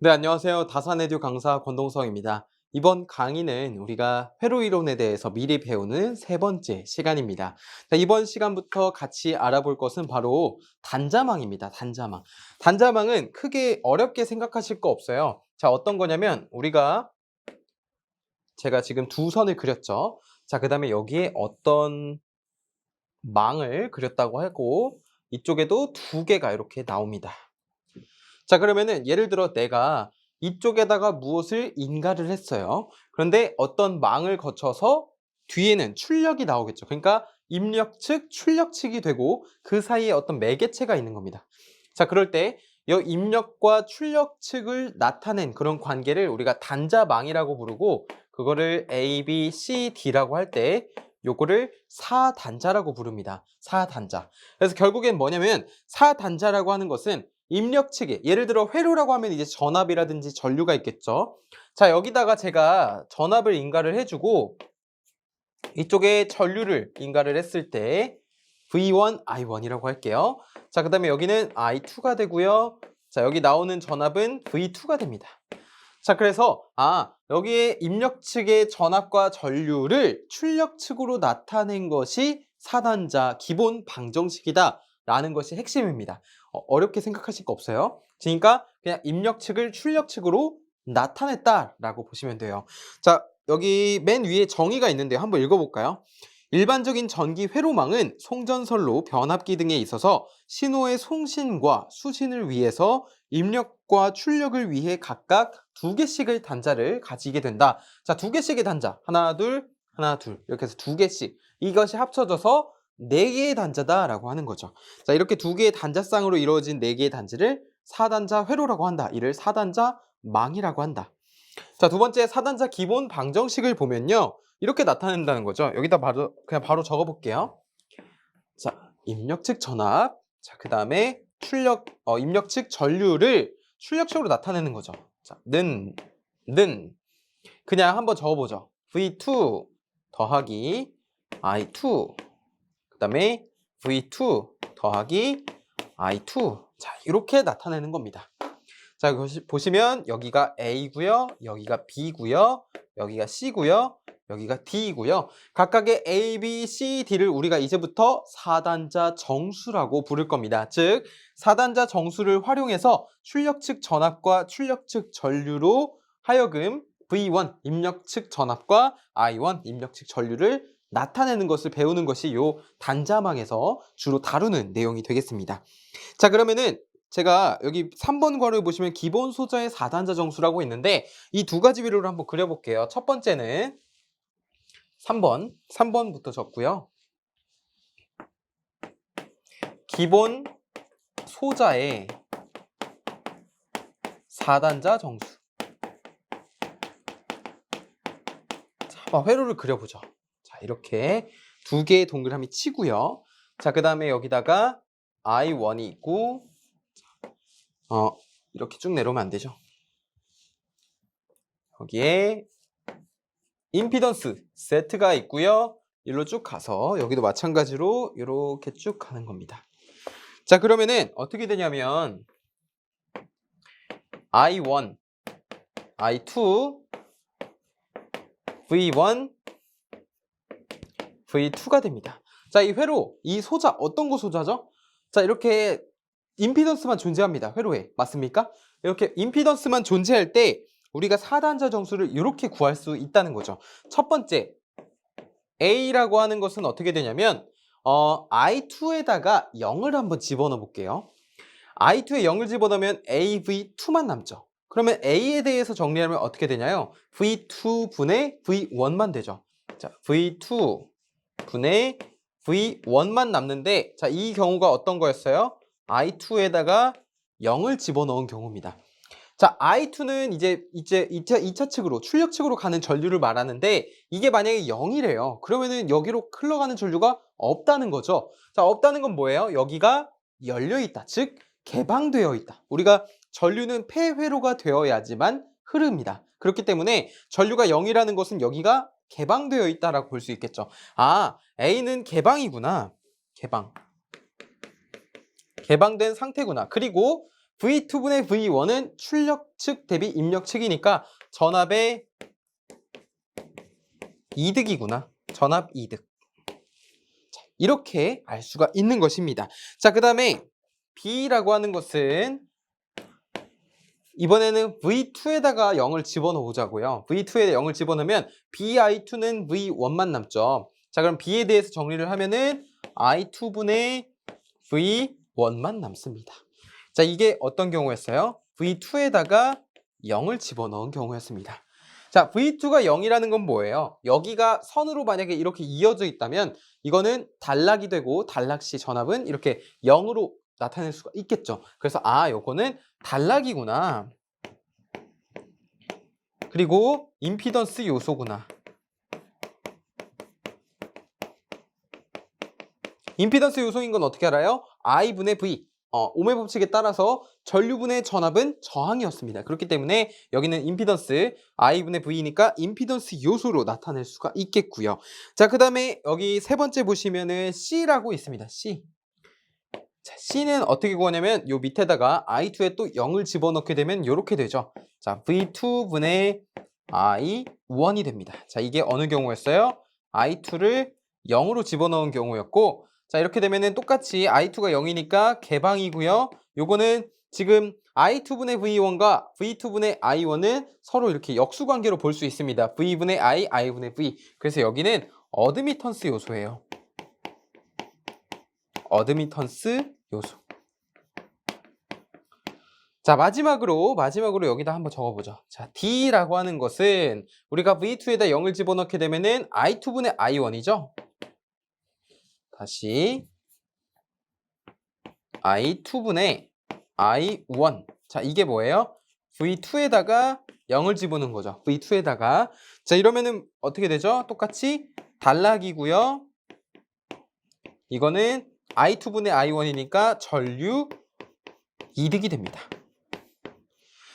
네, 안녕하세요. 다산에듀 강사 권동성입니다. 이번 강의는 우리가 회로 이론에 대해서 미리 배우는 세 번째 시간입니다. 자, 이번 시간부터 같이 알아볼 것은 바로 단자망입니다. 단자망. 단자망은 크게 어렵게 생각하실 거 없어요. 자, 어떤 거냐면 제가 지금 두 선을 그렸죠. 자, 그다음에 여기에 어떤 망을 그렸다고 하고 이쪽에도 두 개가 이렇게 나옵니다. 자, 그러면은 예를 들어 내가 이쪽에다가 무엇을 인가를 했어요. 그런데 어떤 망을 거쳐서 뒤에는 출력이 나오겠죠. 그러니까 입력 측, 출력 측이 되고 그 사이에 어떤 매개체가 있는 겁니다. 자, 그럴 때 이 입력과 출력 측을 나타낸 그런 관계를 우리가 단자망이라고 부르고 그거를 A, B, C, D라고 할 때 요거를 사단자라고 부릅니다. 사단자. 그래서 결국엔 뭐냐면 사단자라고 하는 것은 입력 측에 예를 들어 회로라고 하면 이제 전압이라든지 전류가 있겠죠. 자, 여기다가 제가 전압을 인가를 해주고 이쪽에 전류를 인가를 했을 때 V1, I1이라고 할게요. 자, 그다음에 여기는 I2가 되고요. 자, 여기 나오는 전압은 V2가 됩니다. 자, 그래서 여기에 입력 측의 전압과 전류를 출력 측으로 나타낸 것이 사단자 기본 방정식이다 라는 것이 핵심입니다. 어렵게 생각하실 거 없어요. 그러니까 그냥 입력 측을 출력 측으로 나타냈다라고 보시면 돼요. 자, 여기 맨 위에 정의가 있는데 한번 읽어볼까요? 일반적인 전기 회로망은 송전선로 변압기 등에 있어서 신호의 송신과 수신을 위해서 입력과 출력을 위해 각각 두 개씩의 단자를 가지게 된다. 자, 두 개씩의 단자. 하나, 둘, 하나, 둘. 이렇게 해서 두 개씩. 이것이 합쳐져서 네 개의 단자다라고 하는 거죠. 자, 이렇게 두 개의 단자쌍으로 이루어진 네 개의 단지를 사단자 회로라고 한다. 이를 사단자 망이라고 한다. 자, 두 번째 사단자 기본 방정식을 보면요. 이렇게 나타낸다는 거죠. 여기다 그냥 바로 적어 볼게요. 자, 입력 측 전압. 자, 그다음에 입력 측 전류를 출력식으로 나타내는 거죠. 자, 는 그냥 한번 적어 보죠. V2 더하기 I2 그다음에 V2 더하기 I2. 자, 이렇게 나타내는 겁니다. 자, 보시면 여기가 A고요. 여기가 B고요. 여기가 C고요. 여기가 D이고요. 각각의 A, B, C, D를 우리가 이제부터 사단자 정수라고 부를 겁니다. 즉, 사단자 정수를 활용해서 출력 측 전압과 출력 측 전류로 하여금 V1 입력 측 전압과 I1 입력 측 전류를 나타내는 것을 배우는 것이 요 단자망에서 주로 다루는 내용이 되겠습니다. 자, 그러면은 제가 여기 3번 괄호에 보시면 기본 소자의 4단자 정수라고 있는데 이 두 가지 비료를 한번 그려볼게요. 첫 번째는 3번부터 적고요. 기본 소자의 4단자 정수. 자, 한번 회로를 그려보죠. 자, 이렇게 두 개의 동그라미 치고요. 자, 그 다음에 여기다가 I1이 있고 이렇게 쭉 내려오면 안 되죠. 여기에 임피던스 Z가 있고요. 일로 쭉 가서 여기도 마찬가지로 이렇게 쭉 가는 겁니다. 자, 그러면은 어떻게 되냐면 I1, I2, V1, V2가 됩니다. 자, 이 회로, 이 소자 어떤 거 소자죠? 자, 이렇게 임피던스만 존재합니다. 회로에. 맞습니까? 이렇게 임피던스만 존재할 때 우리가 4단자 정수를 이렇게 구할 수 있다는 거죠. 첫 번째 A라고 하는 것은 어떻게 되냐면 I2에다가 0을 한번 집어넣어 볼게요. I2에 0을 집어넣으면 AV2만 남죠. 그러면 A에 대해서 정리하면 어떻게 되냐요? V2분의 V1만 되죠. 자, V2 분의 V1만 남는데 자, 이 경우가 어떤 거였어요? I2에다가 0을 집어넣은 경우입니다. 자, I2는 이제 2차 측으로 출력 측으로 가는 전류를 말하는데 이게 만약에 0이래요. 그러면은 여기로 흘러가는 전류가 없다는 거죠. 자, 없다는 건 뭐예요? 여기가 열려 있다. 즉 개방되어 있다. 우리가 전류는 폐회로가 되어야지만 흐릅니다. 그렇기 때문에 전류가 0이라는 것은 여기가 개방되어 있다라고 볼 수 있겠죠. A는 개방이구나. 개방된 상태구나. 그리고 V2분의 V1은 출력 측 대비 입력 측이니까 전압의 이득이구나. 전압 이득. 자, 이렇게 알 수가 있는 것입니다. 자, 그 다음에 B라고 하는 것은 이번에는 V2에다가 0을 집어넣어 보자고요. V2에 0을 집어넣으면 BI2는 V1만 남죠. 자, 그럼 B에 대해서 정리를 하면은 I2분의 V1만 남습니다. 자, 이게 어떤 경우였어요? V2에다가 0을 집어넣은 경우였습니다. 자, V2가 0이라는 건 뭐예요? 여기가 선으로 만약에 이렇게 이어져 있다면 이거는 단락이 되고 단락 시 전압은 이렇게 0으로 나타낼 수가 있겠죠. 그래서 요거는 단락이구나. 그리고 임피던스 요소구나. 임피던스 요소인 건 어떻게 알아요? I분의 V. ohm의 법칙에 따라서 전류분의 전압은 저항이었습니다. 그렇기 때문에 여기는 임피던스 I분의 V니까 임피던스 요소로 나타낼 수가 있겠고요. 자, 그 다음에 여기 세 번째 보시면은 C라고 있습니다. C. 자, C는 어떻게 구하냐면 요 밑에다가 I2에 또 0을 집어넣게 되면 이렇게 되죠. 자, V2분의 I1이 됩니다. 자, 이게 어느 경우였어요? I2를 0으로 집어넣은 경우였고, 자, 이렇게 되면은 똑같이 I2가 0이니까 개방이고요. 요거는 지금 I2분의 V1과 V2분의 I1은 서로 이렇게 역수관계로 볼 수 있습니다. V분의 I, I분의 V. 그래서 여기는 어드미턴스 요소예요. 어드미턴스 요소. 자, 마지막으로 여기다 한번 적어보죠. 자, D라고 하는 것은 우리가 V2에다 0을 집어넣게 되면은 I2분의 I1이죠. 다시 I2분의 I1. 자, 이게 뭐예요? V2에다가 0을 집어넣은 거죠. V2에다가. 자, 이러면은 어떻게 되죠? 똑같이 단락이고요. 이거는 I2분의 I1이니까 전류 이득이 됩니다.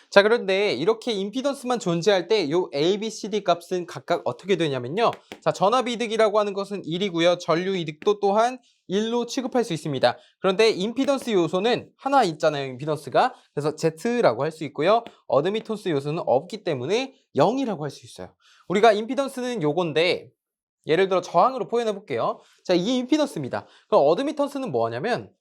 자, 그런데 이렇게 임피던스만 존재할 때 요 A, B, C, D 값은 각각 어떻게 되냐면요. 자, 전압 이득이라고 하는 것은 1이고요. 전류 이득도 또한 1로 취급할 수 있습니다. 그런데 임피던스 요소는 하나 있잖아요. 임피던스가. 그래서 Z라고 할 수 있고요. 어드미턴스 요소는 없기 때문에 0이라고 할 수 있어요. 우리가 임피던스는 요건데 예를 들어 저항으로 표현해 볼게요. 자, 이게 임피던스입니다. 그럼 어드미턴스는 뭐냐면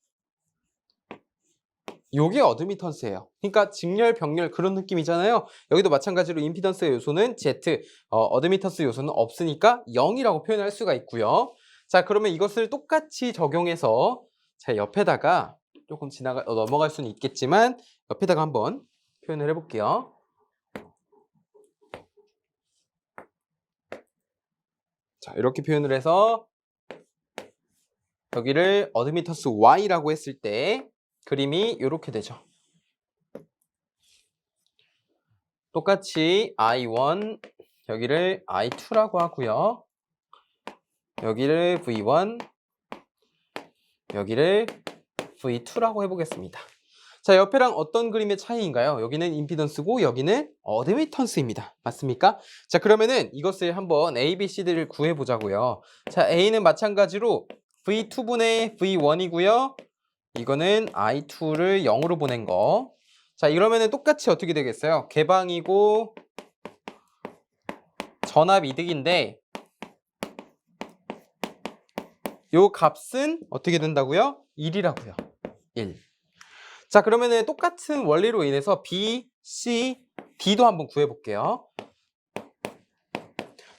요게 어드미턴스예요. 그러니까 직렬, 병렬 그런 느낌이잖아요. 여기도 마찬가지로 임피던스의 요소는 Z, 어드미턴스 요소는 없으니까 0이라고 표현할 수가 있고요. 자, 그러면 이것을 똑같이 적용해서 자, 옆에다가 조금 넘어갈 수는 있겠지만 옆에다가 한번 표현을 해볼게요. 자, 이렇게 표현을 해서 여기를 어드미턴스 Y라고 했을 때 그림이 이렇게 되죠. 똑같이 I1, 여기를 I2라고 하고요. 여기를 V1, 여기를 V2라고 해보겠습니다. 자, 옆에랑 어떤 그림의 차이인가요? 여기는 임피던스고 여기는 어드미턴스입니다. 맞습니까? 자, 그러면은 이것을 한번 A, B, C들을 구해보자고요. 자, A는 마찬가지로 V2분의 V1이고요. 이거는 I2를 0으로 보낸 거. 자, 이러면은 똑같이 어떻게 되겠어요? 개방이고 전압 이득인데 요 값은 어떻게 된다고요? 1이라고요. 1. 자, 그러면은 똑같은 원리로 인해서 B, C, D도 한번 구해볼게요.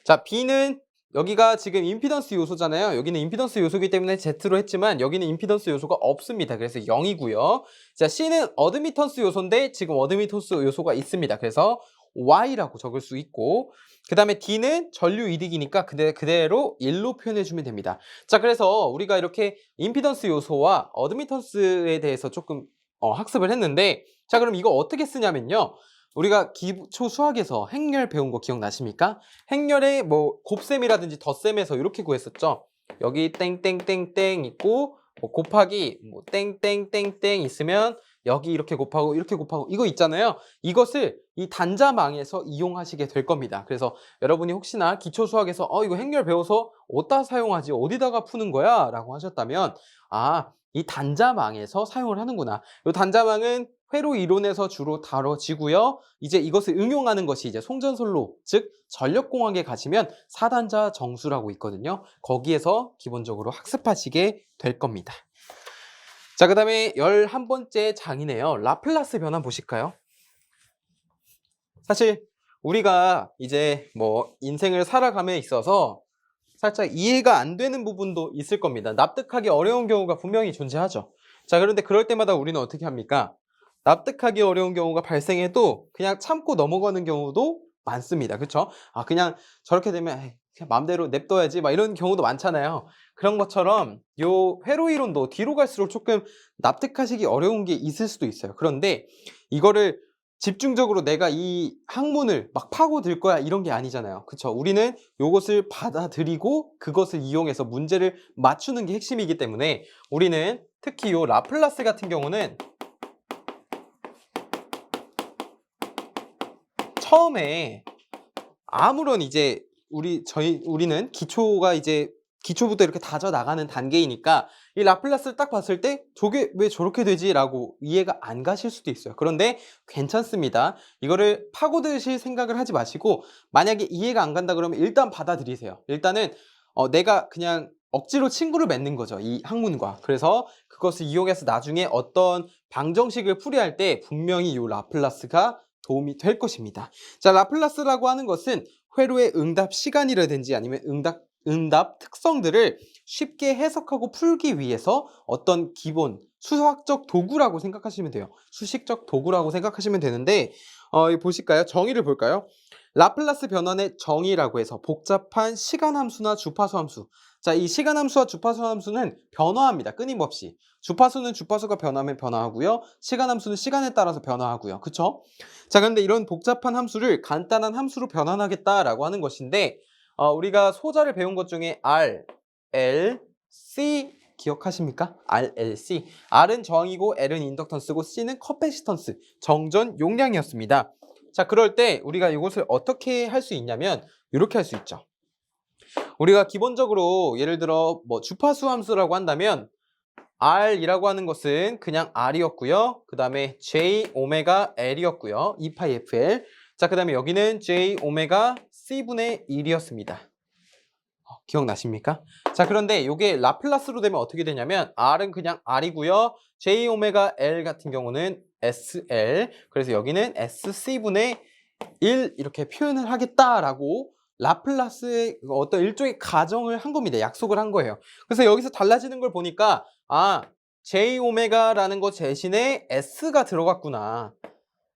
자, B는 여기가 지금 임피던스 요소잖아요. 여기는 임피던스 요소이기 때문에 Z로 했지만 여기는 임피던스 요소가 없습니다. 그래서 0이고요. 자, C는 어드미턴스 요소인데 지금 어드미턴스 요소가 있습니다. 그래서 Y라고 적을 수 있고 그 다음에 D는 전류 이득이니까 그대로 1로 표현해주면 됩니다. 자, 그래서 우리가 이렇게 임피던스 요소와 어드미턴스에 대해서 조금 학습을 했는데 자, 그럼 이거 어떻게 쓰냐면요. 우리가 기초 수학에서 행렬 배운 거 기억나십니까? 행렬에 뭐 곱셈이라든지 덧셈에서 이렇게 구했었죠. 여기 땡땡땡땡 있고 뭐 곱하기 뭐 땡땡땡땡 있으면 여기 이렇게 곱하고 이거 있잖아요. 이것을 이 단자망에서 이용하시게 될 겁니다. 그래서 여러분이 혹시나 기초 수학에서 이거 행렬 배워서 어디다 사용하지? 어디다가 푸는 거야? 라고 하셨다면 이 단자망에서 사용을 하는구나. 이 단자망은 회로 이론에서 주로 다뤄지고요. 이제 이것을 응용하는 것이 이제 송전솔로, 즉 전력공학에 가시면 4단자 정수라고 있거든요. 거기에서 기본적으로 학습하시게 될 겁니다. 자, 그다음에 11번째 장이네요. 라플라스 변환 보실까요? 사실 우리가 이제 뭐 인생을 살아감에 있어서 살짝 이해가 안 되는 부분도 있을 겁니다. 납득하기 어려운 경우가 분명히 존재하죠. 자, 그런데 그럴 때마다 우리는 어떻게 합니까? 납득하기 어려운 경우가 발생해도 그냥 참고 넘어가는 경우도 많습니다. 그쵸? 아, 그냥 저렇게 되면 에이, 그냥 마음대로 냅둬야지 막 이런 경우도 많잖아요. 그런 것처럼 요 회로 이론도 뒤로 갈수록 조금 납득하시기 어려운 게 있을 수도 있어요. 그런데 이거를 집중적으로 내가 이 학문을 막 파고들 거야 이런 게 아니잖아요. 그쵸? 우리는 요것을 받아들이고 그것을 이용해서 문제를 맞추는 게 핵심이기 때문에 우리는 특히 요 라플라스 같은 경우는 처음에 아무런 이제 우리는 기초가 이제 기초부터 이렇게 다져 나가는 단계이니까 이 라플라스를 딱 봤을 때 '저게 왜 저렇게 되지?'라고 이해가 안 가실 수도 있어요. 그런데 괜찮습니다. 이거를 파고드실 생각을 하지 마시고 만약에 이해가 안 간다 그러면 일단 받아들이세요. 일단은 내가 그냥 억지로 친구를 맺는 거죠, 이 학문과. 그래서 그것을 이용해서 나중에 어떤 방정식을 풀이할 때 분명히 이 라플라스가 도움이 될 것입니다. 자, 라플라스라고 하는 것은 회로의 응답 시간이라든지 아니면 응답 특성들을 쉽게 해석하고 풀기 위해서 어떤 기본 수학적 도구라고 생각하시면 돼요. 수식적 도구라고 생각하시면 되는데 여기 보실까요? 정의를 볼까요? 라플라스 변환의 정의라고 해서 복잡한 시간 함수나 주파수 함수. 자, 이 시간 함수와 주파수 함수는 변화합니다. 끊임없이. 주파수는 주파수가 변하면 변화하고요. 시간 함수는 시간에 따라서 변화하고요. 그쵸? 자, 그런데 이런 복잡한 함수를 간단한 함수로 변환하겠다라고 하는 것인데 우리가 소자를 배운 것 중에 R, L, C 기억하십니까? RLC. R은 저항이고 L은 인덕턴스고 C는 커패시턴스, 정전 용량이었습니다. 자, 그럴 때 우리가 이것을 어떻게 할 수 있냐면 이렇게 할 수 있죠. 우리가 기본적으로 예를 들어 뭐 주파수 함수라고 한다면 R이라고 하는 것은 그냥 R이었고요. 그 다음에 J 오메가 L이었고요. 2파이 FL. 자, 그 다음에 여기는 J 오메가 C분의 1이었습니다. 기억나십니까? 자, 그런데 이게 라플라스로 되면 어떻게 되냐면 R은 그냥 R이고요. J 오메가 L 같은 경우는 SL. 그래서 여기는 SC분의 1 이렇게 표현을 하겠다라고 라플라스의 어떤 일종의 가정을 한 겁니다. 약속을 한 거예요. 그래서 여기서 달라지는 걸 보니까 J 오메가라는 것 대신에 S가 들어갔구나.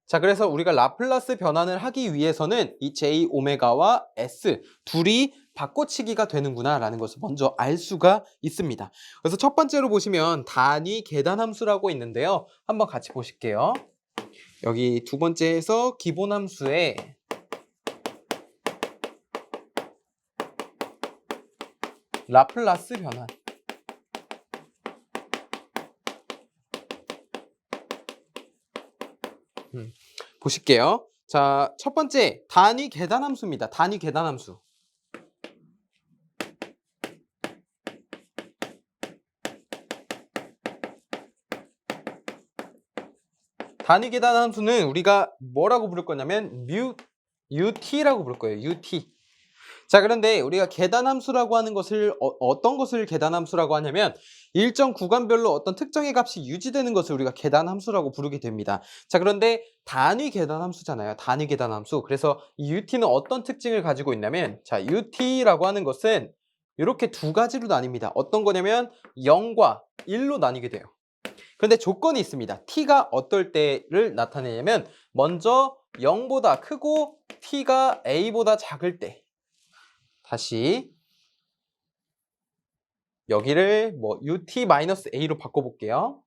자, 그래서 우리가 라플라스 변환을 하기 위해서는 이 J 오메가와 S 둘이 바꿔치기가 되는구나라는 것을 먼저 알 수가 있습니다. 그래서 첫 번째로 보시면 단위 계단함수라고 있는데요. 한번 같이 보실게요. 여기 두 번째에서 기본함수에 라플라스 변환. 보실게요. 자, 첫 번째 단위 계단함수입니다. 단위 계단함수. 단위 계단함수는 우리가 뭐라고 부를 거냐면 UT라고 부를 거예요. UT. 자, 그런데 우리가 계단함수라고 하는 것을 어떤 것을 계단함수라고 하냐면 일정 구간별로 어떤 특정의 값이 유지되는 것을 우리가 계단함수라고 부르게 됩니다. 자, 그런데 단위 계단함수잖아요. 단위 계단함수. 그래서 이 UT는 어떤 특징을 가지고 있냐면 자, UT라고 하는 것은 이렇게 두 가지로 나뉩니다. 어떤 거냐면 0과 1로 나뉘게 돼요. 그런데 조건이 있습니다. t가 어떨 때를 나타내냐면 먼저 0보다 크고 t가 a보다 작을 때. 다시 여기를 뭐 ut-a로 바꿔볼게요.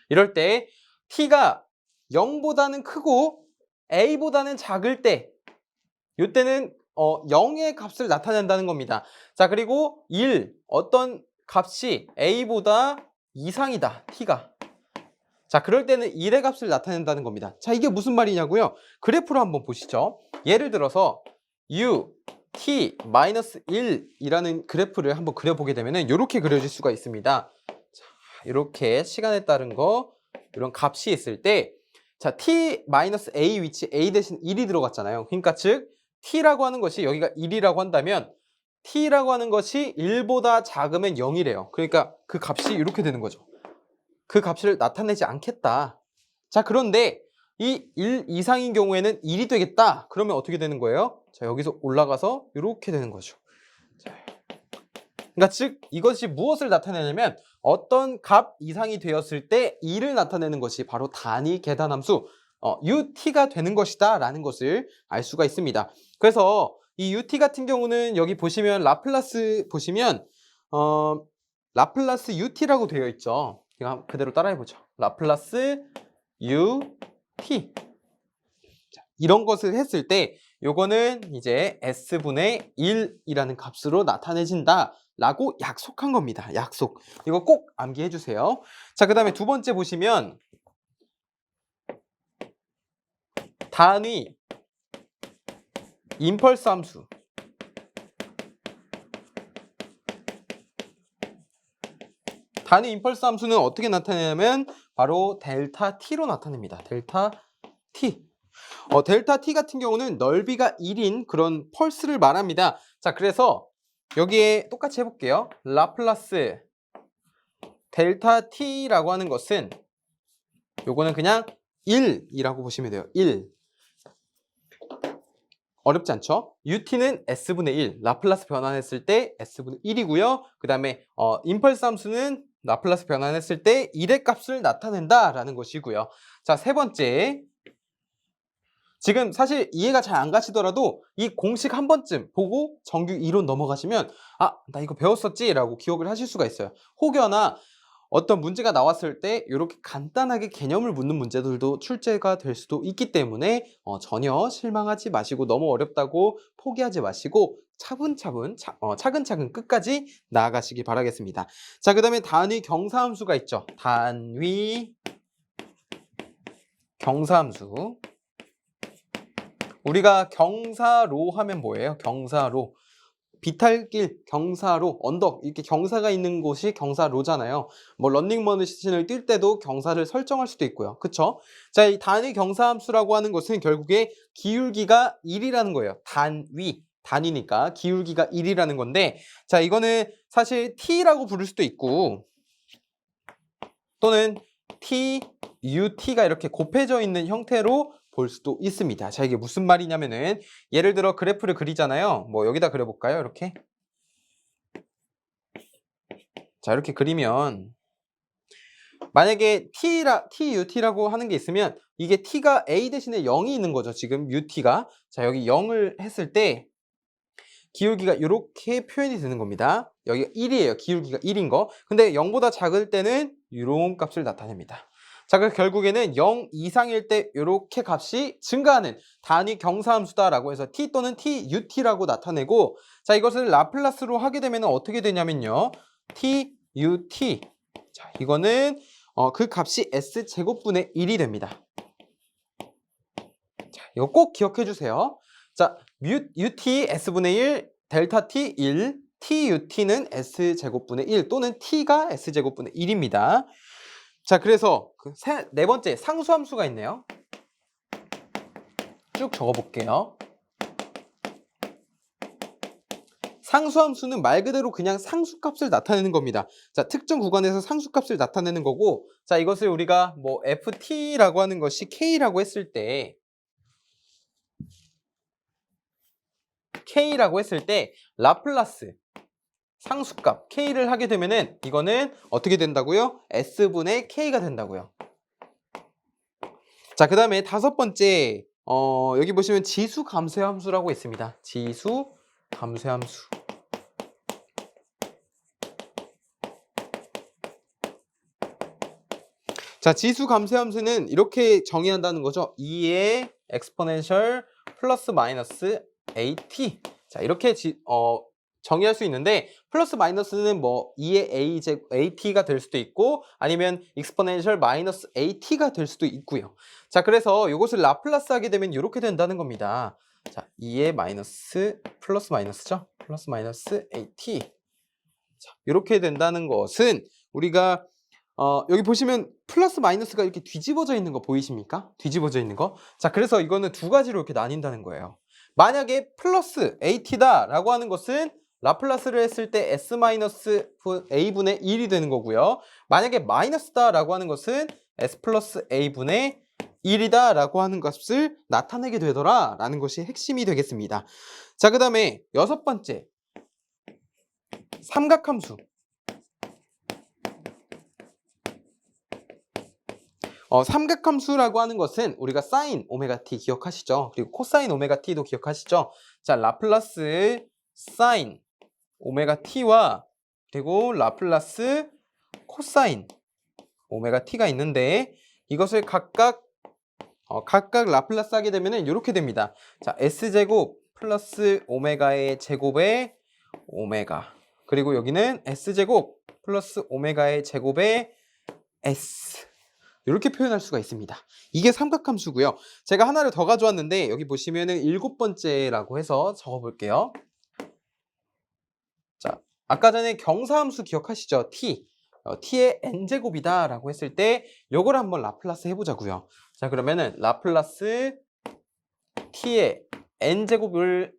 이럴 때 t가 0보다는 크고 a보다는 작을 때 이때는 0의 값을 나타낸다는 겁니다. 자, 그리고 1 어떤 값이 a보다 이상이다 t가. 자, 그럴 때는 1의 값을 나타낸다는 겁니다. 자, 이게 무슨 말이냐고요? 그래프로 한번 보시죠. 예를 들어서 u t-1이라는 그래프를 한번 그려보게 되면 이렇게 그려질 수가 있습니다. 자, 이렇게 시간에 따른 거 이런 값이 있을 때 자, t-a 위치 a 대신 1이 들어갔잖아요. 그러니까 즉 t라고 하는 것이 여기가 1이라고 한다면 t라고 하는 것이 1보다 작으면 0이래요. 그러니까 그 값이 이렇게 되는 거죠. 그 값을 나타내지 않겠다. 자, 그런데 이 1 이상인 경우에는 1이 되겠다. 그러면 어떻게 되는 거예요? 자, 여기서 올라가서 이렇게 되는 거죠. 자, 그러니까 즉 이것이 무엇을 나타내냐면 어떤 값 이상이 되었을 때 2를 나타내는 것이 바로 단위 계산함수 UT가 되는 것이다 라는 것을 알 수가 있습니다. 그래서 이 UT 같은 경우는 여기 보시면 라플라스 보시면 라플라스 UT라고 되어 있죠. 그냥 그대로 따라해 보죠. 라플라스 UT. 자, 이런 것을 했을 때 요거는 이제 S분의 1이라는 값으로 나타내진다 라고 약속한 겁니다. 약속. 이거 꼭 암기해 주세요. 자, 그 다음에 두 번째 보시면 단위 임펄스 함수. 단위 임펄스 함수는 어떻게 나타내냐면 바로 델타 t로 나타냅니다. 델타 t. 델타 t 같은 경우는 넓이가 1인 그런 펄스를 말합니다. 자, 그래서 여기에 똑같이 해볼게요. 라플라스 델타 t라고 하는 것은 요거는 그냥 1이라고 보시면 돼요. 1. 어렵지 않죠? UT는 S분의 1, 라플라스 변환했을 때 S분의 1이고요. 그 다음에 임펄스 함수는 라플라스 변환했을 때 1의 값을 나타낸다라는 것이고요. 자, 세 번째. 지금 사실 이해가 잘 안 가시더라도 이 공식 한 번쯤 보고 정규 이론 넘어가시면 아, 나 이거 배웠었지 라고 기억을 하실 수가 있어요. 혹여나 어떤 문제가 나왔을 때 이렇게 간단하게 개념을 묻는 문제들도 출제가 될 수도 있기 때문에 전혀 실망하지 마시고 너무 어렵다고 포기하지 마시고 차근차근 끝까지 나아가시기 바라겠습니다. 자, 그 다음에 단위 경사함수가 있죠. 단위 경사함수. 우리가 경사로 하면 뭐예요? 경사로. 비탈길, 경사로, 언덕 이렇게 경사가 있는 곳이 경사로잖아요. 뭐 런닝머신을 뛸 때도 경사를 설정할 수도 있고요. 그쵸? 자, 이 단위 경사함수라고 하는 것은 결국에 기울기가 1이라는 거예요. 단위니까 기울기가 1이라는 건데 자, 이거는 사실 t라고 부를 수도 있고 또는 t, ut가 이렇게 곱해져 있는 형태로 볼 수도 있습니다. 자, 이게 무슨 말이냐면은 예를 들어 그래프를 그리잖아요. 뭐 여기다 그려볼까요? 이렇게. 자, 이렇게 그리면 만약에 TUT라고 하는 게 있으면 이게 T가 A 대신에 0이 있는 거죠. 지금 UT가. 자, 여기 0을 했을 때 기울기가 이렇게 표현이 되는 겁니다. 여기가 1이에요. 기울기가 1인 거. 근데 0보다 작을 때는 이런 값을 나타냅니다. 자, 그래서 결국에는 0 이상일 때 이렇게 값이 증가하는 단위 경사함수다라고 해서 t 또는 tut라고 나타내고 자, 이것을 라플라스로 하게 되면 어떻게 되냐면요. tut. 자, 이거는 그 값이 s제곱분의 1이 됩니다. 자, 이거 꼭 기억해 주세요. 자, ut s분의 1, 델타 t 1, tut는 s제곱분의 1 또는 t가 s제곱분의 1입니다. 자, 그래서 네 번째 상수함수가 있네요. 쭉 적어볼게요. 상수함수는 말 그대로 그냥 상수값을 나타내는 겁니다. 자, 특정 구간에서 상수값을 나타내는 거고 자, 이것을 우리가 뭐 ft라고 하는 것이 k라고 했을 때 라플라스 상수값 k를 하게 되면은 이거는 어떻게 된다고요? s분의 k가 된다고요. 자, 그 다음에 다섯 번째 여기 보시면 지수 감소의 함수라고 있습니다. 지수 감소의 함수. 자, 지수 감소의 함수는 이렇게 정의한다는 거죠. 2의 exponential 플러스 마이너스 at. 자, 이렇게 정의할 수 있는데 플러스 마이너스는 뭐 2의 at가 될 수도 있고 아니면 exponential 마이너스 at가 될 수도 있고요. 자, 그래서 이것을 라플라스 하게 되면 이렇게 된다는 겁니다. 자, 2의 마이너스 플러스 마이너스죠. 플러스 마이너스 at. 자, 이렇게 된다는 것은 우리가 여기 보시면 플러스 마이너스가 이렇게 뒤집어져 있는 거 보이십니까? 뒤집어져 있는 거. 자, 그래서 이거는 두 가지로 이렇게 나뉜다는 거예요. 만약에 플러스 at다라고 하는 것은 라플라스를 했을 때 s-a분의 1이 되는 거고요. 만약에 마이너스다라고 하는 것은 s 플러스 a분의 1이다 라고 하는 것을 나타내게 되더라 라는 것이 핵심이 되겠습니다. 자, 그 다음에 여섯 번째, 삼각함수. 삼각함수라고 하는 것은 우리가 사인 오메가 t 기억하시죠? 그리고 코사인 오메가 t도 기억하시죠? 자, 라플라스 사인 오메가 t와 그리고 라플라스 코사인 오메가 t가 있는데 이것을 각각 라플라스 하게 되면 이렇게 됩니다. 자, s제곱 플러스 오메가의 제곱의 오메가, 그리고 여기는 s제곱 플러스 오메가의 제곱의 s, 이렇게 표현할 수가 있습니다. 이게 삼각함수고요. 제가 하나를 더 가져왔는데 여기 보시면은 일곱 번째라고 해서 적어볼게요. 자, 아까 전에 경사함수 기억하시죠? t. t의 n제곱이다 라고 했을 때 요걸 한번 라플라스 해보자고요. 자, 그러면은 라플라스 t의 n제곱을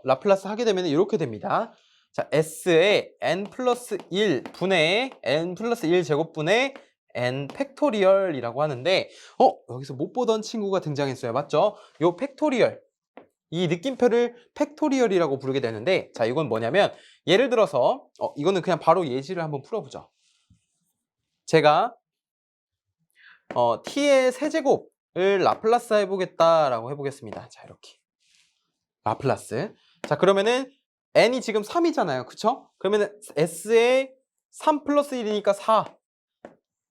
라플라스 하게 되면 이렇게 됩니다. 자, s의 n 플러스 1 분의 n 플러스 1 제곱분의 n 팩토리얼이라고 하는데 여기서 못 보던 친구가 등장했어요. 맞죠? 요 팩토리얼, 이 느낌표를 팩토리얼이라고 부르게 되는데, 자, 이건 뭐냐면 예를 들어서 이거는 그냥 바로 예시를 한번 풀어보죠. 제가 t의 세제곱을 라플라스 해보겠다라고 해보겠습니다. 자, 이렇게 라플라스. 자, 그러면은 n이 지금 3이잖아요. 그쵸? 그러면은 s의 3 플러스 1이니까 4,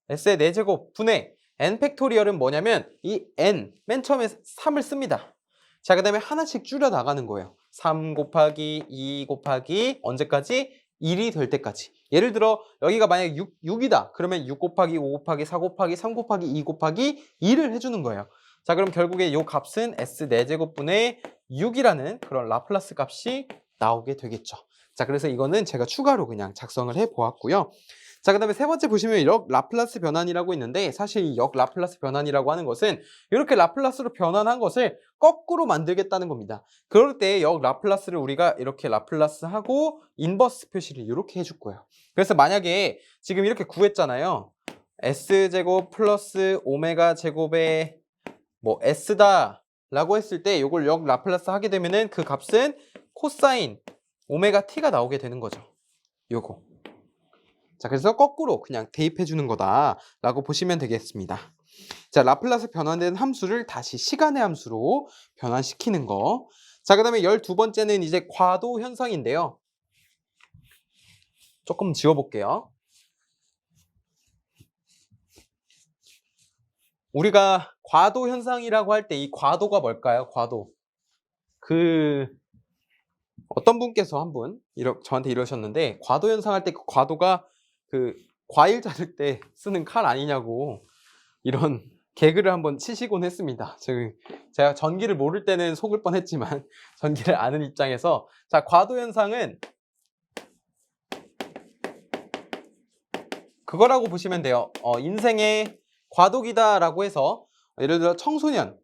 s의 4제곱 분의 n 팩토리얼은 뭐냐면 이 n 맨 처음에 3을 씁니다. 자, 그 다음에 하나씩 줄여 나가는 거예요. 3 곱하기 2 곱하기 언제까지? 1이 될 때까지. 예를 들어 여기가 만약에 6이다. 그러면 6 곱하기 5 곱하기 4 곱하기 3 곱하기 2 곱하기 2를 해주는 거예요. 자, 그럼 결국에 이 값은 s 4제곱분의 6이라는 그런 라플라스 값이 나오게 되겠죠. 자, 그래서 이거는 제가 추가로 그냥 작성을 해 보았고요. 자, 그 다음에 세 번째 보시면 역 라플라스 변환이라고 있는데, 사실 이 역 라플라스 변환이라고 하는 것은 이렇게 라플라스로 변환한 것을 거꾸로 만들겠다는 겁니다. 그럴 때 역 라플라스를 우리가 이렇게 라플라스하고 인버스 표시를 이렇게 해줄 거예요. 그래서 만약에 지금 이렇게 구했잖아요. s제곱 플러스 오메가 제곱의 뭐 s다 라고 했을 때 이걸 역 라플라스 하게 되면은 그 값은 코사인 오메가 t가 나오게 되는 거죠. 요거. 자, 그래서 거꾸로 그냥 대입해 주는 거다라고 보시면 되겠습니다. 자, 라플라스 변환된 함수를 다시 시간의 함수로 변환시키는 거. 자, 그 다음에 12번째는 이제 과도 현상인데요. 조금 지워볼게요. 우리가 과도 현상이라고 할 때 이 과도가 뭘까요? 과도. 어떤 분께서 한 분 저한테 이러셨는데, 과도 현상 할 때 그 과도가 과일 자를 때 쓰는 칼 아니냐고 이런 개그를 한번 치시곤 했습니다. 제가 전기를 모를 때는 속을 뻔했지만 전기를 아는 입장에서, 자, 과도 현상은 그거라고 보시면 돼요. 인생의 과도기다라고 해서 예를 들어 청소년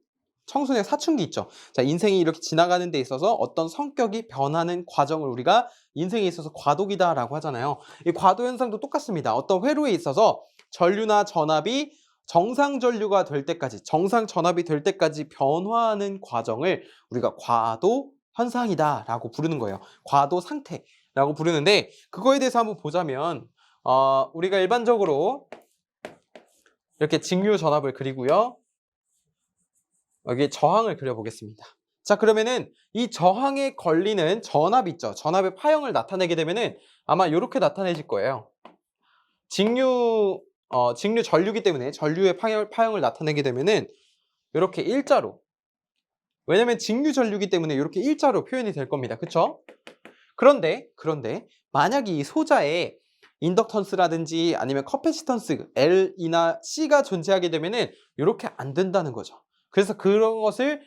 사춘기 있죠. 자, 인생이 이렇게 지나가는 데 있어서 어떤 성격이 변하는 과정을 우리가 인생에 있어서 과도기다라고 하잖아요. 이 과도 현상도 똑같습니다. 어떤 회로에 있어서 전류나 전압이 정상 전류가 될 때까지, 정상 전압이 될 때까지 변화하는 과정을 우리가 과도 현상이다라고 부르는 거예요. 과도 상태라고 부르는데, 그거에 대해서 한번 보자면 우리가 일반적으로 이렇게 직류 전압을 그리고요. 여기 저항을 그려보겠습니다. 자, 그러면은 이 저항에 걸리는 전압 있죠. 전압의 파형을 나타내게 되면은 아마 이렇게 나타내질 거예요. 직류 전류기 때문에 전류의 파형을 나타내게 되면은 이렇게 일자로. 왜냐면 직류 전류기 때문에 이렇게 일자로 표현이 될 겁니다. 그쵸? 그런데 만약에 이 소자에 인덕턴스라든지 아니면 커패시턴스 L이나 C가 존재하게 되면은 이렇게 안 된다는 거죠. 그래서 그런 것을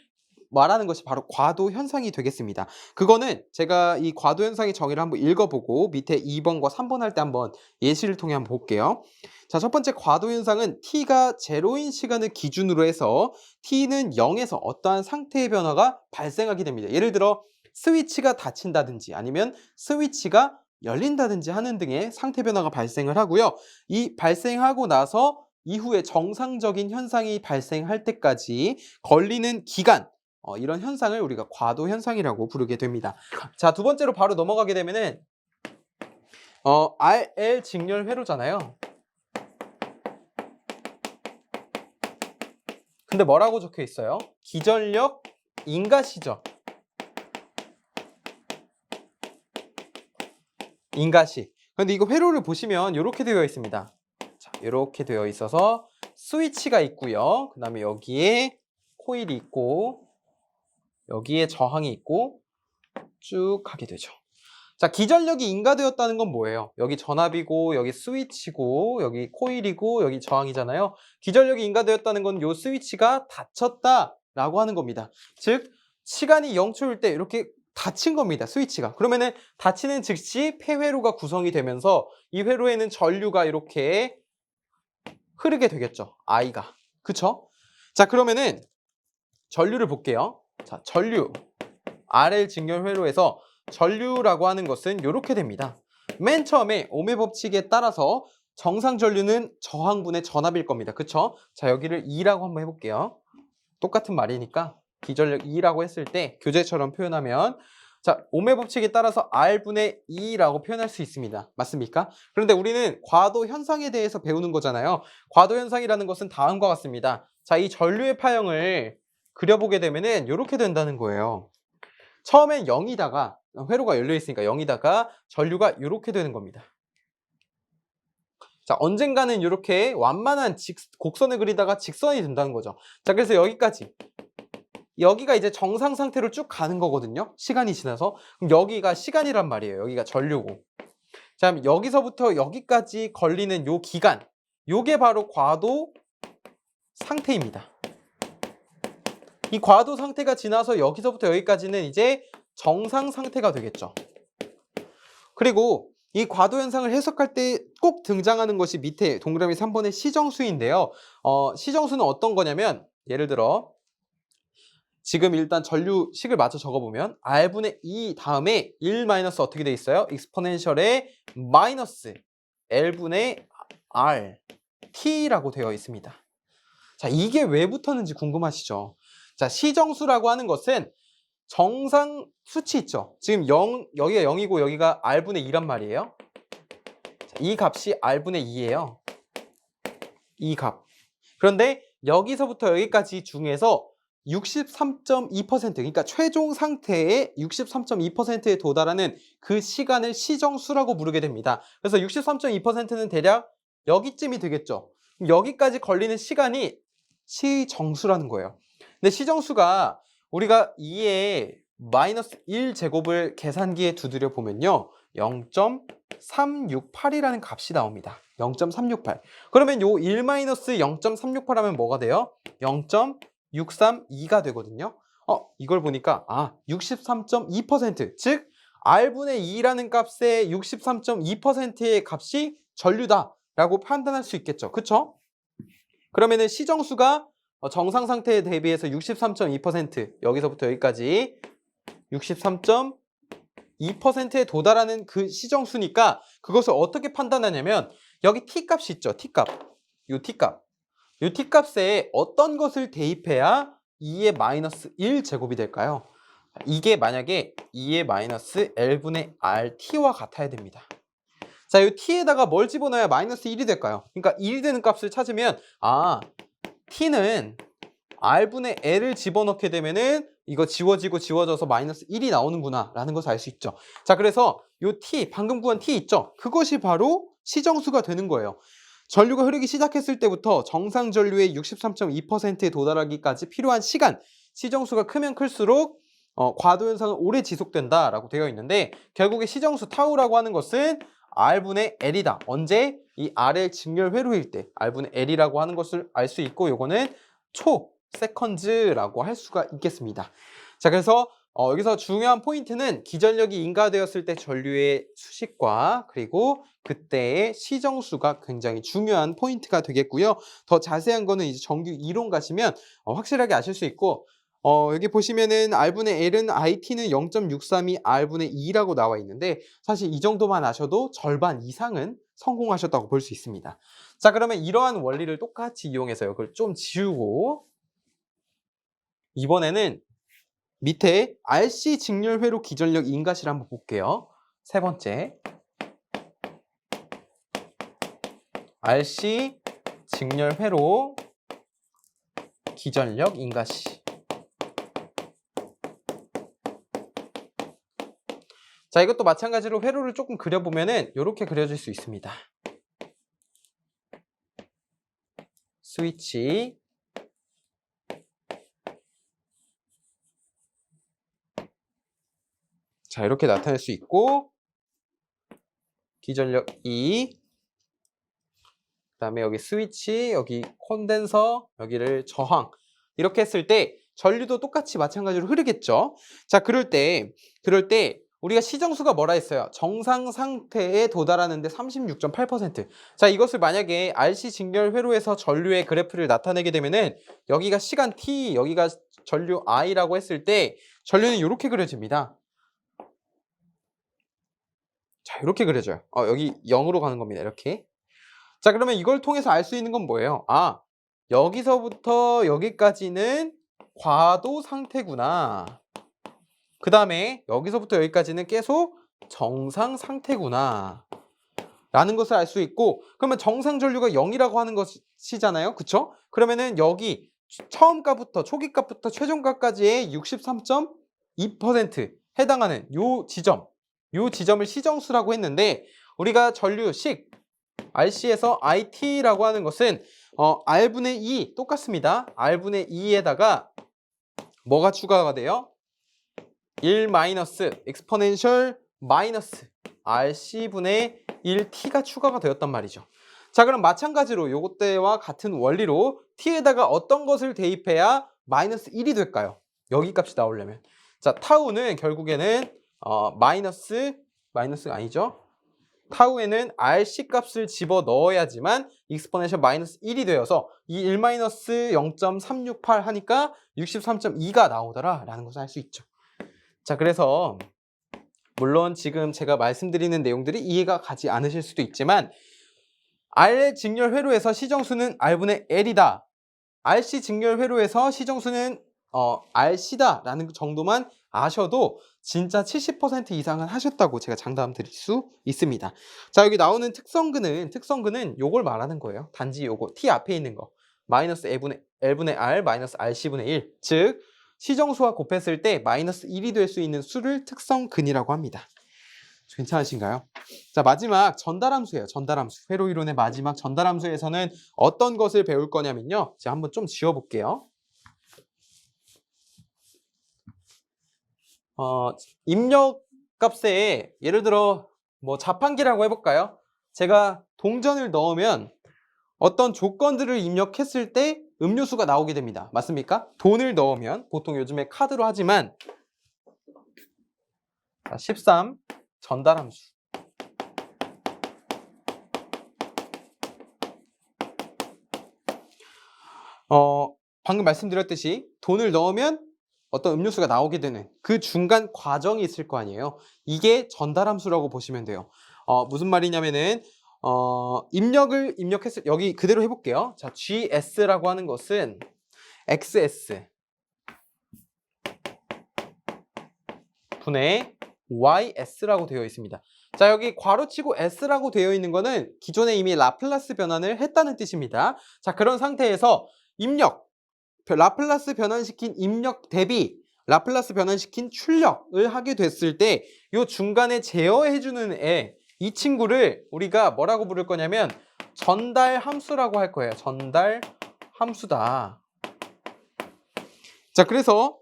말하는 것이 바로 과도 현상이 되겠습니다. 그거는 제가 이 과도 현상의 정의를 한번 읽어보고 밑에 2번과 3번 할 때 한번 예시를 통해 한번 볼게요. 자, 첫 번째 과도 현상은 t가 제로인 시간을 기준으로 해서 t는 0에서 어떠한 상태의 변화가 발생하게 됩니다. 예를 들어 스위치가 닫힌다든지 아니면 스위치가 열린다든지 하는 등의 상태 변화가 발생을 하고요. 이 발생하고 나서 이후에 정상적인 현상이 발생할 때까지 걸리는 기간, 이런 현상을 우리가 과도 현상이라고 부르게 됩니다. 자, 두 번째로 바로 넘어가게 되면은 RL 직렬 회로잖아요. 근데 뭐라고 적혀 있어요? 기전력 인가시죠. 인가시. 근데 이거 회로를 보시면 이렇게 되어 있습니다. 자, 이렇게 되어 있어서 스위치가 있고요. 그 다음에 여기에 코일이 있고 여기에 저항이 있고 쭉 가게 되죠. 자, 기전력이 인가되었다는 건 뭐예요? 여기 전압이고 여기 스위치고 여기 코일이고 여기 저항이잖아요. 기전력이 인가되었다는 건 이 스위치가 닫혔다라고 하는 겁니다. 즉 시간이 0초일 때 이렇게 닫힌 겁니다. 스위치가. 그러면은 닫히는 즉시 폐회로가 구성이 되면서 이 회로에는 전류가 이렇게 흐르게 되겠죠. I가. 그쵸? 자, 그러면은 전류를 볼게요. 자, 전류. RL 직렬 회로에서 전류라고 하는 것은 이렇게 됩니다. 맨 처음에 ohm의 법칙에 따라서 정상 전류는 저항분의 전압일 겁니다. 그쵸? 자, 여기를 E라고 한번 해볼게요. 똑같은 말이니까 기전력 E라고 했을 때 교재처럼 표현하면 자, ohm의 법칙에 따라서 R분의 E라고 표현할 수 있습니다. 맞습니까? 그런데 우리는 과도 현상에 대해서 배우는 거잖아요. 과도 현상이라는 것은 다음과 같습니다. 자, 이 전류의 파형을 그려보게 되면은 이렇게 된다는 거예요. 처음엔 0이다가 회로가 열려 있으니까 0이다가 전류가 이렇게 되는 겁니다. 자, 언젠가는 이렇게 완만한 곡선을 그리다가 직선이 된다는 거죠. 자, 그래서 여기까지. 여기가 이제 정상 상태로 쭉 가는 거거든요. 시간이 지나서. 그럼 여기가 시간이란 말이에요. 여기가 전류고. 자, 그럼 여기서부터 여기까지 걸리는 요 기간. 요게 바로 과도 상태입니다. 이 과도 상태가 지나서 여기서부터 여기까지는 이제 정상 상태가 되겠죠. 그리고 이 과도 현상을 해석할 때 꼭 등장하는 것이 밑에 동그라미 3번의 시정수인데요. 시정수는 어떤 거냐면 예를 들어 지금 일단 전류식을 맞춰 적어보면 R분의 E 다음에 1 마이너스 어떻게 돼 있어요? 익스포넨셜의 마이너스 L분의 R T라고 되어 있습니다. 자, 이게 왜 붙었는지 궁금하시죠? 자, 시정수라고 하는 것은 정상 수치 있죠? 지금 0, 여기가 0이고 여기가 R분의 2란 말이에요. 자, 이 값이 R분의 2예요. 이 값. 그런데 여기서부터 여기까지 중에서 63.2% 그러니까 최종 상태의 63.2%에 도달하는 그 시간을 시정수라고 부르게 됩니다. 그래서 63.2%는 대략 여기쯤이 되겠죠. 여기까지 걸리는 시간이 시정수라는 거예요. 근데 시정수가 우리가 2의 마이너스 1제곱을 계산기에 두드려 보면요. 0.368이라는 값이 나옵니다. 0.368. 그러면 요 1 마이너스 0.368 하면 뭐가 돼요? 0.632가 되거든요. 이걸 보니까 63.2% 즉 R분의 2라는 값의 63.2%의 값이 전류다라고 판단할 수 있겠죠. 그쵸? 그러면은 시정수가 정상 상태에 대비해서 63.2% 여기서부터 여기까지 63.2%에 도달하는 그 시정수니까 그것을 어떻게 판단하냐면 여기 T값이 있죠. T값. 요 T값. 요 T값에 어떤 것을 대입해야 2의 마이너스 1제곱이 될까요? 이게 만약에 2의 마이너스 L분의 RT와 같아야 됩니다. 자, 이 T에다가 뭘 집어넣어야 마이너스 1이 될까요? 그러니까 1이 되는 값을 찾으면 T는 R분의 L을 집어넣게 되면은 이거 지워지고 지워져서 마이너스 1이 나오는구나 라는 것을 알 수 있죠. 자, 그래서 요 T, 방금 구한 T 있죠? 그것이 바로 시정수가 되는 거예요. 전류가 흐르기 시작했을 때부터 정상 전류의 63.2%에 도달하기까지 필요한 시간, 시정수가 크면 클수록 과도 현상은 오래 지속된다라고 되어 있는데 결국에 시정수 타우라고 하는 것은 R분의 L이다. 언제? 이 RL 직렬 회로일 때 R분의 L이라고 하는 것을 알 수 있고 요거는 seconds라고 할 수가 있겠습니다. 자, 그래서 여기서 중요한 포인트는 기전력이 인가되었을 때 전류의 수식과 그리고 그때의 시정수가 굉장히 중요한 포인트가 되겠고요. 더 자세한 거는 이제 정규 이론 가시면 확실하게 아실 수 있고, 여기 보시면은 R분의 L은 IT는 0.632 R분의 2라고 나와 있는데 사실 이 정도만 아셔도 절반 이상은 성공하셨다고 볼 수 있습니다. 자, 그러면 이러한 원리를 똑같이 이용해서 이걸 좀 지우고 이번에는 밑에 RC 직렬 회로 기전력 인가시를 한번 볼게요. 세 번째, RC 직렬 회로 기전력 인가시. 자, 이것도 마찬가지로 회로를 조금 그려보면은 이렇게 그려질 수 있습니다. 스위치, 자, 이렇게 나타낼 수 있고, 기전력 2, 그다음에 여기 스위치, 여기 콘덴서, 여기를 저항. 이렇게 했을 때 전류도 똑같이 마찬가지로 흐르겠죠. 자, 그럴 때 우리가 시정수가 뭐라 했어요? 정상 상태에 도달하는데 36.8%. 자, 이것을 만약에 RC 직렬 회로에서 전류의 그래프를 나타내게 되면은 여기가 시간 t, 여기가 전류 i라고 했을 때 전류는 이렇게 그려집니다. 자, 이렇게 그려져요. 여기 0으로 가는 겁니다. 이렇게. 자, 그러면 이걸 통해서 알 수 있는 건 뭐예요? 아, 여기서부터 여기까지는 과도 상태구나. 그 다음에 여기서부터 여기까지는 계속 정상 상태구나 라는 것을 알 수 있고, 그러면 정상 전류가 0이라고 하는 것이잖아요. 그쵸? 그러면은 여기 처음값부터 초기값부터 최종값까지의 63.2% 해당하는 요 지점을 시정수라고 했는데, 우리가 전류식 RC에서 IT라고 하는 것은 R분의 2 똑같습니다. R분의 2에다가 뭐가 추가가 돼요? 1 마이너스 exponential 마이너스 RC분의 1T가 추가가 되었단 말이죠. 자, 그럼 마찬가지로 요것 때와 같은 원리로 T에다가 어떤 것을 대입해야 마이너스 1이 될까요? 여기 값이 나오려면. 자, 타우는 결국에는 마이너스가 아니죠. 타우에는 RC 값을 집어 넣어야지만 익스포넨셜 마이너스 1이 되어서 이 1 마이너스 0.368 하니까 63.2가 나오더라 라는 것을 알 수 있죠. 자, 그래서 물론 지금 제가 말씀드리는 내용들이 이해가 가지 않으실 수도 있지만 R 직렬 회로에서 시정수는 R분의 L이다. RC 직렬 회로에서 시정수는 RC다 라는 정도만 아셔도 진짜 70% 이상은 하셨다고 제가 장담 드릴 수 있습니다. 자, 여기 나오는 특성근은 요걸 말하는 거예요. 단지 요거 T 앞에 있는 거 마이너스 L분의 R 마이너스 RC분의 1, 즉 시정수와 곱했을 때 마이너스 1이 될 수 있는 수를 특성근이라고 합니다. 괜찮으신가요? 자, 마지막 전달함수예요. 전달함수. 회로 이론의 마지막 전달함수에서는 어떤 것을 배울 거냐면요. 제가 한번 좀 지워볼게요. 입력 값에 예를 들어 뭐 자판기라고 해볼까요? 제가 동전을 넣으면 어떤 조건들을 입력했을 때 음료수가 나오게 됩니다. 맞습니까? 돈을 넣으면 보통 요즘에 카드로 하지만 13 전달함수. 방금 말씀드렸듯이 돈을 넣으면 어떤 음료수가 나오게 되는 그 중간 과정이 있을 거 아니에요. 이게 전달함수라고 보시면 돼요. 무슨 말이냐면은 입력을 입력했을 여기 그대로 해볼게요. 자, GS라고 하는 것은 XS 분의 YS라고 되어 있습니다. 자, 여기 괄호치고 S라고 되어 있는 거는 기존에 이미 라플라스 변환을 했다는 뜻입니다. 자, 그런 상태에서 입력, 라플라스 변환시킨 입력 대비 라플라스 변환시킨 출력을 하게 됐을 때 이 중간에 제어해주는 이 친구를 우리가 뭐라고 부를 거냐면 전달 함수라고 할 거예요. 전달 함수다. 자, 그래서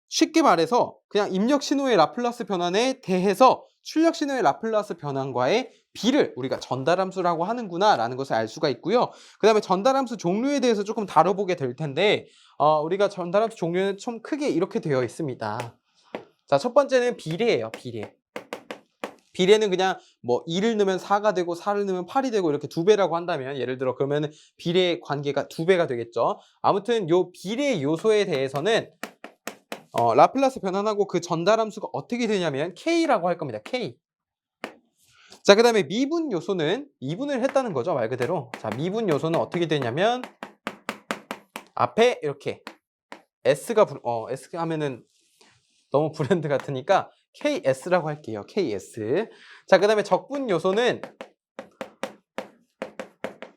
쉽게 말해서 그냥 입력 신호의 라플라스 변환에 대해서 출력 신호의 라플라스 변환과의 B를 우리가 전달함수라고 하는구나라는 것을 알 수가 있고요. 그다음에 전달함수 종류에 대해서 조금 다뤄보게 될 텐데 우리가 전달함수 종류는 좀 크게 이렇게 되어 있습니다. 자, 첫 번째는 비례예요. 비례. 비례는 그냥 뭐 2를 넣으면 4가 되고 4를 넣으면 8이 되고 이렇게 2배라고 한다면 예를 들어 그러면 비례의 관계가 2배가 되겠죠. 아무튼 요 비례 요소에 대해서는 라플라스 변환하고 그 전달함수가 어떻게 되냐면 K라고 할 겁니다. K. 자, 그다음에 미분 요소는 미분을 했다는 거죠. 말 그대로. 자, 미분 요소는 어떻게 되냐면 앞에 이렇게 S가 S 하면은 너무 브랜드 같으니까 KS라고 할게요. KS. 자, 그다음에 적분 요소는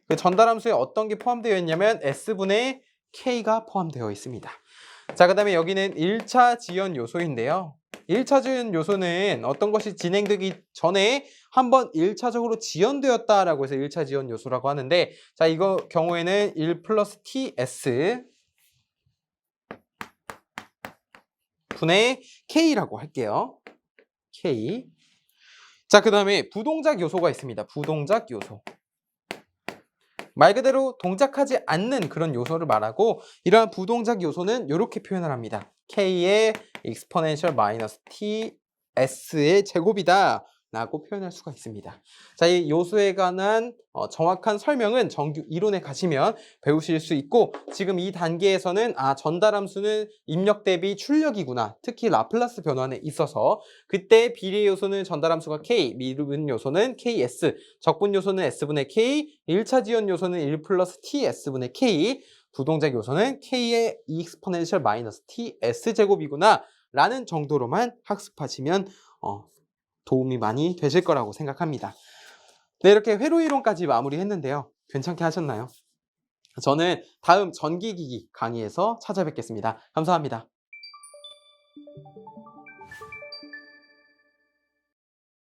그 전달함수에 어떤 게 포함되어 있냐면 S분의 K가 포함되어 있습니다. 자, 그다음에 여기는 1차 지연 요소인데요. 1차 지연 요소는 어떤 것이 진행되기 전에 한번 1차적으로 지연되었다라고 해서 1차 지연 요소라고 하는데, 자, 이거 경우에는 1 플러스 TS 분의 K라고 할게요. K. 자, 그다음에 부동작 요소가 있습니다. 부동작 요소. 말 그대로 동작하지 않는 그런 요소를 말하고, 이러한 부동작 요소는 이렇게 표현을 합니다. K의 exponential minus TS의 제곱이다 라고 표현할 수가 있습니다. 자, 이 요소에 관한 정확한 설명은 정규 이론에 가시면 배우실 수 있고, 지금 이 단계에서는 전달함수는 입력 대비 출력이구나, 특히 라플라스 변환에 있어서 그때 비례 요소는 전달함수가 K, 미분 요소는 KS, 적분 요소는 S분의 K, 1차 지연 요소는 1 플러스 TS분의 K, 부동작 요소는 K의 exponential minus TS 제곱이구나 라는 정도로만 학습하시면 도움이 많이 되실 거라고 생각합니다. 네, 이렇게 회로 이론까지 마무리했는데요. 괜찮게 하셨나요? 저는 다음 전기기기 강의에서 찾아뵙겠습니다. 감사합니다.